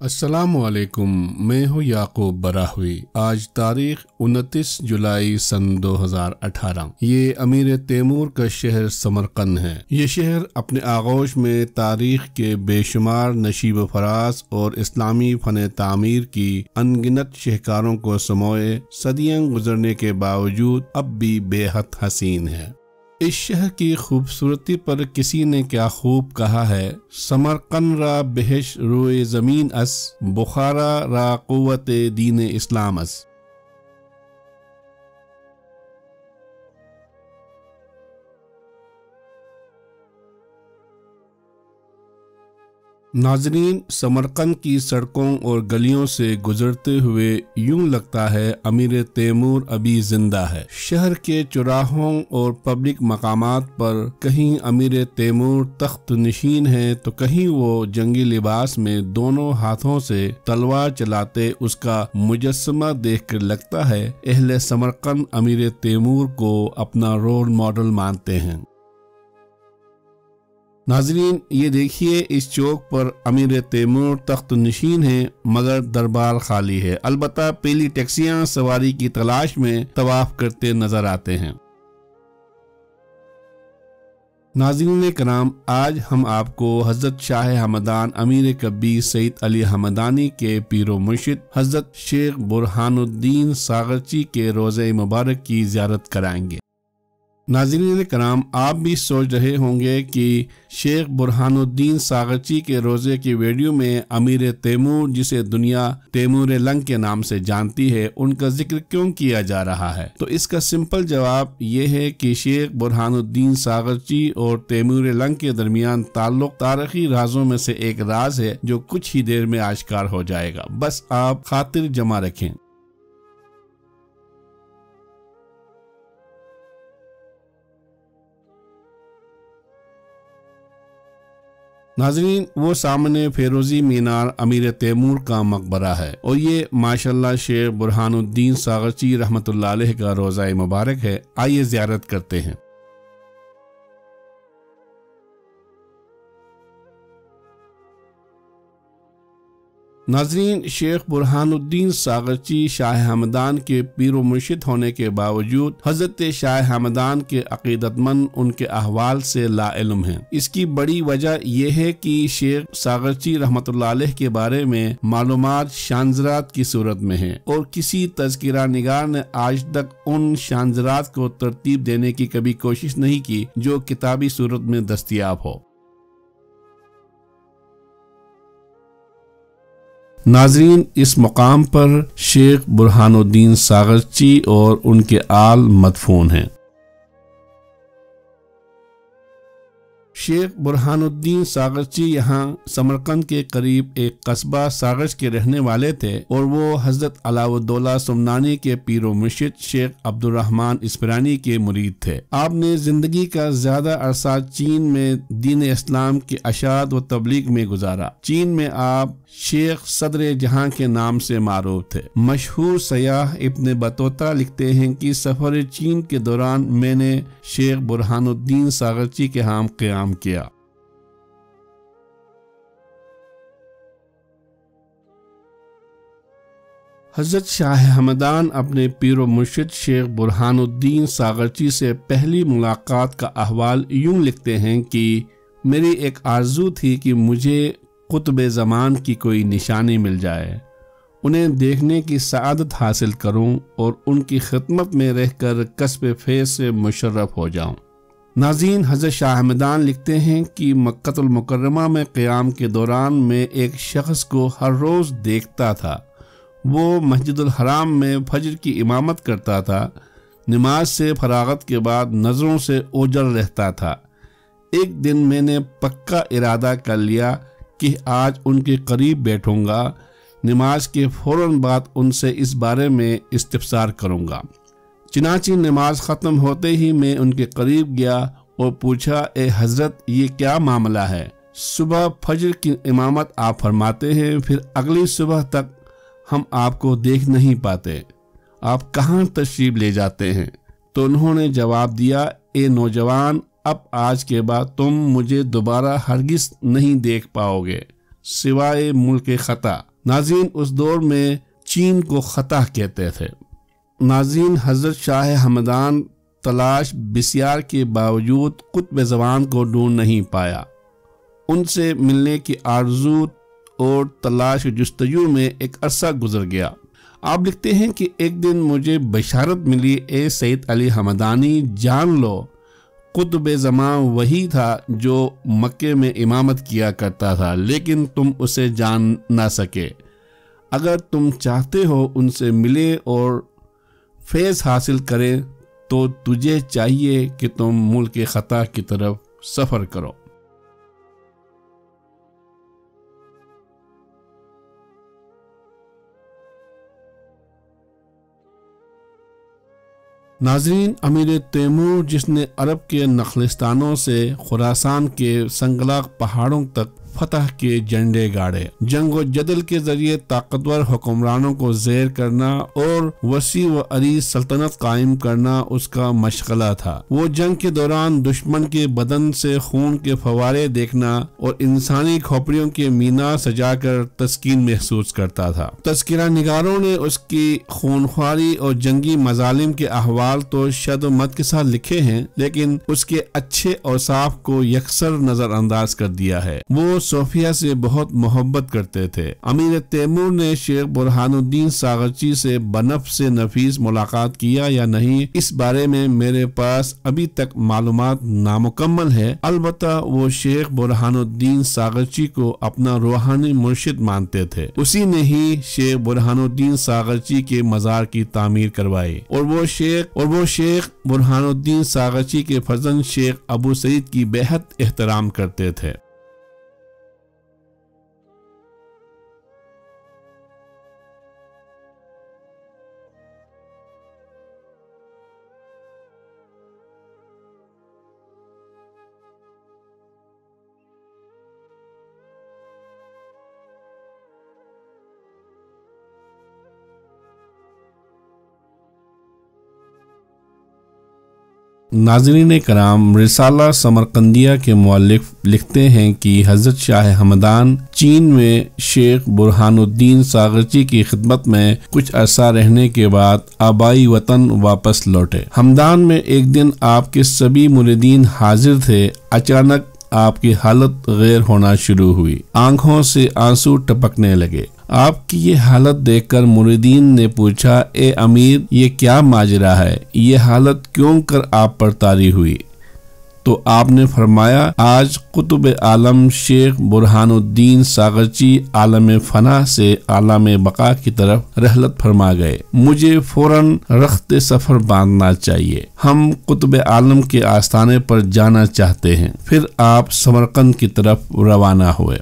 السلام علیکم، میں ہوں یعقوب براہوی۔ آج تاریخ 29 جولائی سن 2018۔ یہ امیر تیمور کا شہر سمرقند ہے۔ یہ شہر اپنے آغوش میں تاریخ کے بے شمار نشیب و فراز اور اسلامی فن تعمیر کی ان گنت شہکاروں کو سموئے صدیاں گزرنے کے باوجود اب بھی بے حد حسین ہے۔ اس شہر کی خوبصورتی پر کسی نے کیا خوب کہا ہے: سمرقند را بہش روئے زمین اس، بخارا را قوت دین اسلام اس۔ ناظرین، سمرقند کی سڑکوں اور گلیوں سے گزرتے ہوئے یوں لگتا ہے امیر تیمور ابھی زندہ ہے۔ شہر کے چوراہوں اور پبلک مقامات پر کہیں امیر تیمور تخت نشین ہے تو کہیں وہ جنگی لباس میں دونوں ہاتھوں سے تلوار چلاتے اس کا مجسمہ دیکھ کر لگتا ہے اہل سمرقند امیر تیمور کو اپنا رول ماڈل مانتے ہیں۔ ناظرین، یہ دیکھیے، اس چوک پر امیر تیمور تخت نشین ہے مگر دربار خالی ہے۔ البتہ پہلی ٹیکسیاں سواری کی تلاش میں طواف کرتے نظر آتے ہیں۔ ناظرین کرام، آج ہم آپ کو حضرت شاہ ہمدان امیر کبیر سید علی ہمدانی کے پیر و مرشد حضرت شیخ برہان الدین ساغرچی کے روضہ مبارک کی زیارت کرائیں گے۔ ناظرین کرام، آپ بھی سوچ رہے ہوں گے کہ شیخ برہان الدین ساغرچی کے روضے کی ویڈیو میں امیر تیمور، جسے دنیا تیمور لنگ کے نام سے جانتی ہے، ان کا ذکر کیوں کیا جا رہا ہے؟ تو اس کا سمپل جواب یہ ہے کہ شیخ برہان الدین ساغرچی اور تیمور لنگ کے درمیان تعلق تاریخی رازوں میں سے ایک راز ہے جو کچھ ہی دیر میں آشکار ہو جائے گا۔ بس آپ خاطر جمع رکھیں۔ ناظرین، وہ سامنے فیروزی مینار امیر تیمور کا مقبرہ ہے اور یہ ماشاءاللہ شیخ برہان الدین ساغرچی رحمۃ اللہ علیہ کا روضہ مبارک ہے۔ آئیے زیارت کرتے ہیں۔ ناظرین، شیخ برہان الدین ساغرچی شاہ ہمدان کے پیر و مرشد ہونے کے باوجود حضرت شاہ ہمدان کے عقیدت مند ان کے احوال سے لا علم ہیں۔ اس کی بڑی وجہ یہ ہے کہ شیخ ساغرچی رحمۃ اللہ علیہ کے بارے میں معلومات شانزرات کی صورت میں ہیں اور کسی تذکرہ نگار نے آج تک ان شانزرات کو ترتیب دینے کی کبھی کوشش نہیں کی جو کتابی صورت میں دستیاب ہو۔ ناظرین، اس مقام پر شیخ برہان الدین ساغرچی اور ان کے آل مدفون ہیں۔ شیخ برہان الدین ساغرچی یہاں سمرقند کے قریب ایک قصبہ ساغرچ کے رہنے والے تھے اور وہ حضرت علاء الدولہ سمنانی کے پیر و مرشد شیخ عبد الرحمن اسپرانی کے مرید تھے۔ آپ نے زندگی کا زیادہ عرصہ چین میں دین اسلام کی اشاعت و تبلیغ میں گزارا۔ چین میں آپ شیخ صدر جہاں کے نام سے معروف تھے۔ مشہور سیاح ابن بطوطہ لکھتے ہیں کہ سفر چین کے دوران میں نے شیخ برہان الدین ساغرچی کے ہم قیام کیا۔ حضرت شاہ ہمدان اپنے پیر و مرشد شیخ برہان الدین ساغرچی سے پہلی ملاقات کا احوال یوں لکھتے ہیں کہ میری ایک آرزو تھی کہ مجھے قطب زمان کی کوئی نشانی مل جائے، انہیں دیکھنے کی سعادت حاصل کروں اور ان کی خدمت میں رہ کر کسب فیض سے مشرف ہو جاؤں۔ ناظرین، حضرت شاہ ہمدان لکھتے ہیں کہ مکہ المکرمہ میں قیام کے دوران میں ایک شخص کو ہر روز دیکھتا تھا۔ وہ مسجد الحرام میں فجر کی امامت کرتا تھا، نماز سے فراغت کے بعد نظروں سے اوجھل رہتا تھا۔ ایک دن میں نے پکا ارادہ کر لیا کہ آج ان کے قریب بیٹھوں گا، نماز کے فوراً بعد ان سے اس بارے میں استفسار کروں گا۔ چنانچہ نماز ختم ہوتے ہی میں ان کے قریب گیا اور پوچھا، اے حضرت، یہ کیا معاملہ ہے؟ صبح فجر کی امامت آپ فرماتے ہیں، پھر اگلی صبح تک ہم آپ کو دیکھ نہیں پاتے، آپ کہاں تشریف لے جاتے ہیں؟ تو انہوں نے جواب دیا، اے نوجوان، اب آج کے بعد تم مجھے دوبارہ ہرگز نہیں دیکھ پاؤ گے سوائے ملک خطا، ناظرین، اس دور میں چین کو خطا کہتے تھے۔ ناظرین، حضرت شاہ ہمدان تلاش بسیار کے باوجود قطب زمان کو ڈھونڈ نہیں پایا۔ ان سے ملنے کی آرزو اور تلاش و جستجو میں ایک عرصہ گزر گیا۔ آپ لکھتے ہیں کہ ایک دن مجھے بشارت ملی، اے سید علی ہمدانی، جان لو قطب زمان وہی تھا جو مکے میں امامت کیا کرتا تھا، لیکن تم اسے جان نہ سکے۔ اگر تم چاہتے ہو ان سے ملے اور فیض حاصل کرے تو تجھے چاہیے کہ تم ملک خطا کی طرف سفر کرو۔ ناظرین، امیر تیمور جس نے عرب کے نخلستانوں سے خراسان کے سنگلاق پہاڑوں تک فتح کے جھنڈے گاڑے، جنگ و جدل کے ذریعے طاقتور حکمرانوں کو زیر کرنا اور وسیع و عریض سلطنت قائم کرنا اس کا مشغلہ تھا۔ وہ جنگ کے دوران دشمن کے بدن سے خون کے فوارے دیکھنا اور انسانی کھوپڑیوں کے مینا سجا کر تسکین محسوس کرتا تھا۔ تذکرہ نگاروں نے اس کی خونخواری اور جنگی مظالم کے احوال تو شد و مت کے ساتھ لکھے ہیں، لیکن اس کے اچھے اوصاف کو یکسر نظر انداز کر دیا ہے۔ وہ صوفیہ سے بہت محبت کرتے تھے۔ امیر تیمور نے شیخ برہان الدین ساغرچی سے بنفس نفیس ملاقات کیا یا نہیں، اس بارے میں میرے پاس ابھی تک معلومات نامکمل ہے۔ البتہ وہ شیخ برہان الدین ساغرچی کو اپنا روحانی مرشد مانتے تھے۔ اسی نے ہی شیخ برہان الدین ساغرچی کے مزار کی تعمیر کروائی، اور وہ شیخ برہان الدین ساغرچی کے فرزند شیخ ابو سعید کی بےحد احترام کرتے تھے۔ ناظرین کرام، رسالہ سمرقندیہ کے مؤلف لکھتے ہیں کہ حضرت شاہ ہمدان چین میں شیخ برہان الدین ساغرچی کی خدمت میں کچھ عرصہ رہنے کے بعد آبائی وطن واپس لوٹے۔ ہمدان میں ایک دن آپ کے سبھی مریدین حاضر تھے۔ اچانک آپ کی حالت غیر ہونا شروع ہوئی، آنکھوں سے آنسو ٹپکنے لگے۔ آپ کی یہ حالت دیکھ کر مریدین نے پوچھا، اے امیر، یہ کیا ماجرا ہے؟ یہ حالت کیوں کر آپ پر طاری ہوئی؟ تو آپ نے فرمایا، آج قطب عالم شیخ برہان الدین ساغرچی عالم فنا سے عالم بقا کی طرف رحلت فرما گئے۔ مجھے فوراً رخت سفر باندھنا چاہیے، ہم قطب عالم کے آستانے پر جانا چاہتے ہیں۔ پھر آپ سمرقند کی طرف روانہ ہوئے۔